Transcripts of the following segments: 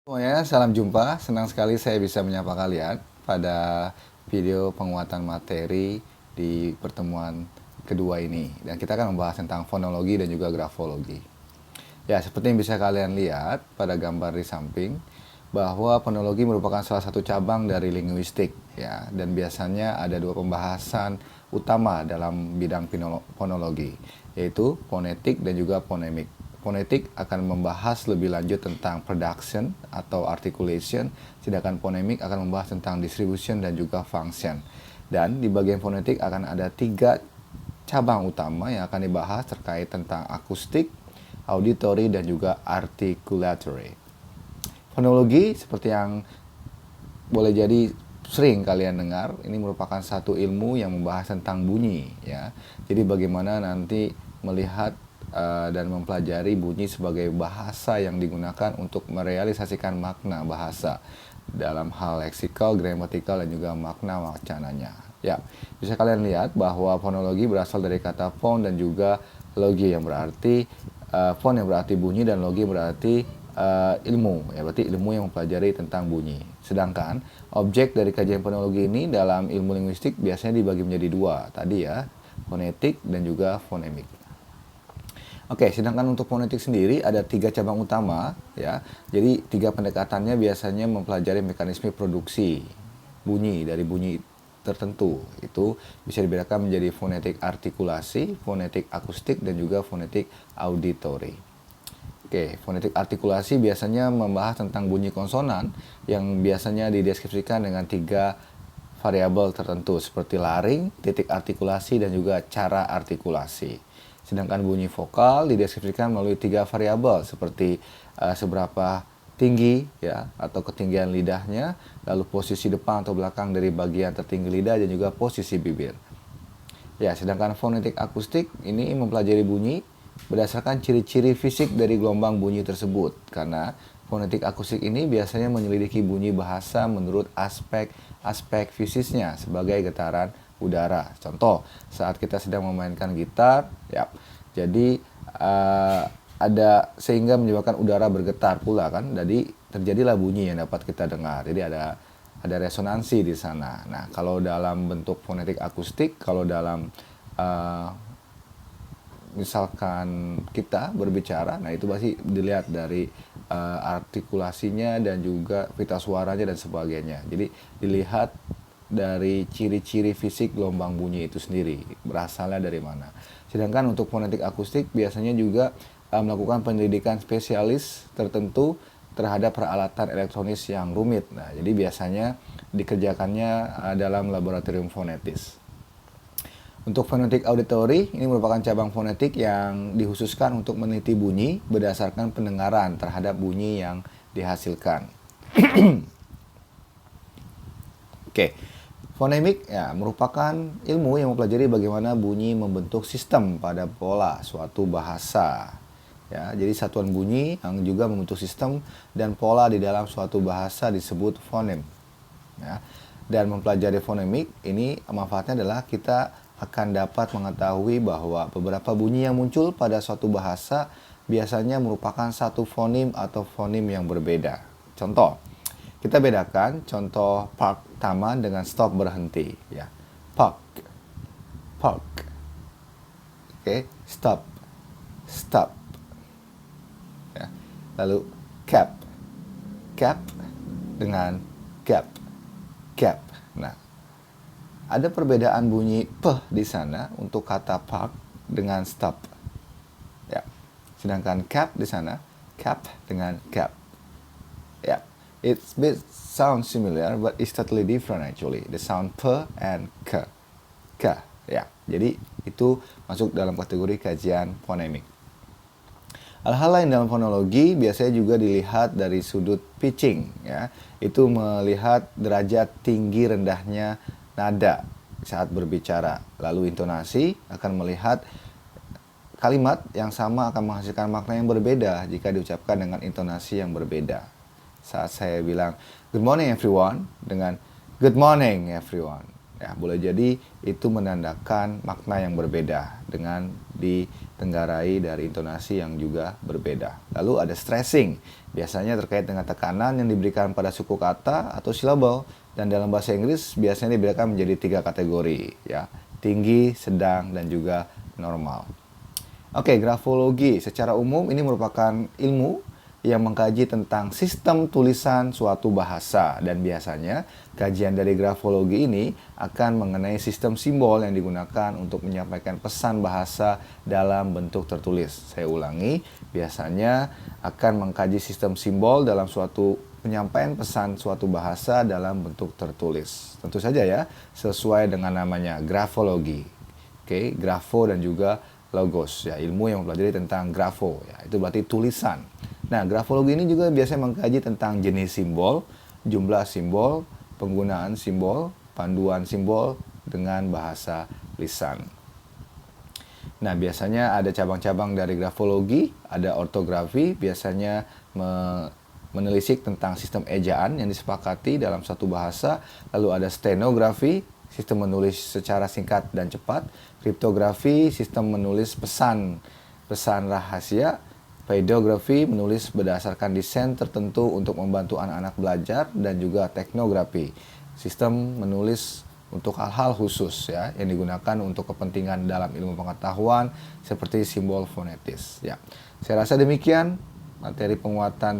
Semuanya, salam jumpa. Senang sekali saya bisa menyapa kalian pada video penguatan materi di pertemuan kedua ini. Dan kita akan membahas tentang fonologi dan juga grafologi. Ya, seperti yang bisa kalian lihat pada gambar di samping, bahwa fonologi merupakan salah satu cabang dari linguistik, ya. Dan biasanya ada dua pembahasan utama dalam bidang fonologi, yaitu fonetik dan juga fonemik. Fonetik akan membahas lebih lanjut tentang production atau articulation, sedangkan fonemik akan membahas tentang distribution dan juga function. Dan di bagian fonetik akan ada 3 cabang utama yang akan dibahas terkait tentang akustik, auditory, dan juga articulatory. Fonologi seperti yang boleh jadi sering kalian dengar, ini merupakan satu ilmu yang membahas tentang bunyi, ya. Jadi bagaimana nanti melihat dan mempelajari bunyi sebagai bahasa yang digunakan untuk merealisasikan makna bahasa dalam hal leksikal, gramatikal, dan juga makna wacananya. Ya, bisa kalian lihat bahwa fonologi berasal dari kata fon dan juga logi yang berarti fon yang berarti bunyi dan logi berarti ilmu, ya, berarti ilmu yang mempelajari tentang bunyi. Sedangkan objek dari kajian fonologi ini dalam ilmu linguistik biasanya dibagi menjadi 2 tadi, ya, fonetik dan juga fonemik. Oke, sedangkan untuk fonetik sendiri ada 3 cabang utama, ya. Jadi 3 pendekatannya biasanya mempelajari mekanisme produksi bunyi dari bunyi tertentu. Itu bisa dibedakan menjadi fonetik artikulasi, fonetik akustik, dan juga fonetik auditory. Oke, fonetik artikulasi biasanya membahas tentang bunyi konsonan yang biasanya dideskripsikan dengan 3 variabel tertentu seperti laring, titik artikulasi, dan juga cara artikulasi. Sedangkan bunyi vokal dideskripsikan melalui 3 variabel seperti seberapa tinggi, ya, atau ketinggian lidahnya, lalu posisi depan atau belakang dari bagian tertinggi lidah, dan juga posisi bibir. Ya, sedangkan fonetik akustik ini mempelajari bunyi berdasarkan ciri-ciri fisik dari gelombang bunyi tersebut. Karena fonetik akustik ini biasanya menyelidiki bunyi bahasa menurut aspek fisiknya sebagai getaran udara. Contoh, saat kita sedang memainkan gitar, ya, jadi ada sehingga menyebabkan udara bergetar pula kan. Jadi terjadilah bunyi yang dapat kita dengar. Jadi ada resonansi di sana. Nah, kalau dalam bentuk fonetik akustik, kalau dalam misalkan kita berbicara, nah itu pasti dilihat dari artikulasinya dan juga pita suaranya dan sebagainya. Jadi dilihat dari ciri-ciri fisik gelombang bunyi itu sendiri, berasalnya dari mana. Sedangkan untuk fonetik akustik biasanya juga melakukan penyelidikan spesialis tertentu terhadap peralatan elektronis yang rumit. Nah, jadi biasanya dikerjakannya dalam laboratorium fonetis. Untuk fonetik auditory, ini merupakan cabang fonetik yang dikhususkan untuk meneliti bunyi berdasarkan pendengaran terhadap bunyi yang dihasilkan. Oke. Fonemik, ya, merupakan ilmu yang mempelajari bagaimana bunyi membentuk sistem pada pola suatu bahasa. Ya, jadi satuan bunyi yang juga membentuk sistem dan pola di dalam suatu bahasa disebut fonem. Ya. Dan mempelajari fonemik ini manfaatnya adalah kita akan dapat mengetahui bahwa beberapa bunyi yang muncul pada suatu bahasa biasanya merupakan satu fonim atau fonim yang berbeda. Contoh, kita bedakan contoh park taman dengan stop berhenti, ya. Park, park. Oke, stop, stop. Ya. Lalu cap, cap dengan gap, gap. Nah, ada perbedaan bunyi p di sana untuk kata park dengan stop. Ya. Sedangkan cap di sana, cap dengan gap. Ya. It sounds similar, but it's totally different actually. The sound p and k, k. Ya, jadi itu masuk dalam kategori kajian fonemik. Hal-hal lain dalam fonologi biasanya juga dilihat dari sudut pitching, ya. Itu melihat derajat tinggi rendahnya nada saat berbicara. Lalu intonasi akan melihat kalimat yang sama akan menghasilkan makna yang berbeda jika diucapkan dengan intonasi yang berbeda. Saat saya bilang good morning everyone dengan good morning everyone. Ya, boleh jadi itu menandakan makna yang berbeda dengan ditenggarai dari intonasi yang juga berbeda. Lalu ada stressing, biasanya terkait dengan tekanan yang diberikan pada suku kata atau silabel, dan dalam bahasa Inggris biasanya dibedakan menjadi 3 kategori, ya, tinggi, sedang, dan juga normal. Oke, grafologi secara umum ini merupakan ilmu yang mengkaji tentang sistem tulisan suatu bahasa, dan biasanya kajian dari grafologi ini akan mengenai sistem simbol yang digunakan untuk menyampaikan pesan bahasa dalam bentuk tertulis. Saya ulangi, biasanya akan mengkaji sistem simbol dalam suatu penyampaian pesan suatu bahasa dalam bentuk tertulis. Tentu saja ya, sesuai dengan namanya, grafologi. Oke, grafo dan juga logos, ya, ilmu yang mempelajari tentang grafo, ya, itu berarti tulisan. Nah, grafologi ini juga biasanya mengkaji tentang jenis simbol, jumlah simbol, penggunaan simbol, panduan simbol dengan bahasa lisan. Nah, biasanya ada cabang-cabang dari grafologi, ada ortografi, biasanya menelisik tentang sistem ejaan yang disepakati dalam satu bahasa, lalu ada stenografi, sistem menulis secara singkat dan cepat, kriptografi, sistem menulis pesan rahasia, pedografi, menulis berdasarkan desain tertentu untuk membantu anak-anak belajar, dan juga teknografi, sistem menulis untuk hal-hal khusus, ya, yang digunakan untuk kepentingan dalam ilmu pengetahuan seperti simbol fonetis, ya. Saya rasa demikian materi penguatan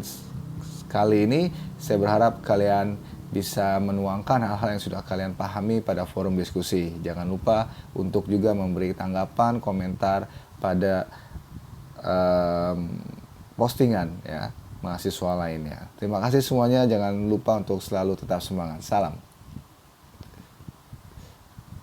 kali ini. Saya berharap kalian bisa menuangkan hal-hal yang sudah kalian pahami pada forum diskusi. Jangan lupa untuk juga memberi tanggapan, komentar pada postingan, ya, mahasiswa lainnya. Terima kasih semuanya, jangan lupa untuk selalu tetap semangat. Salam.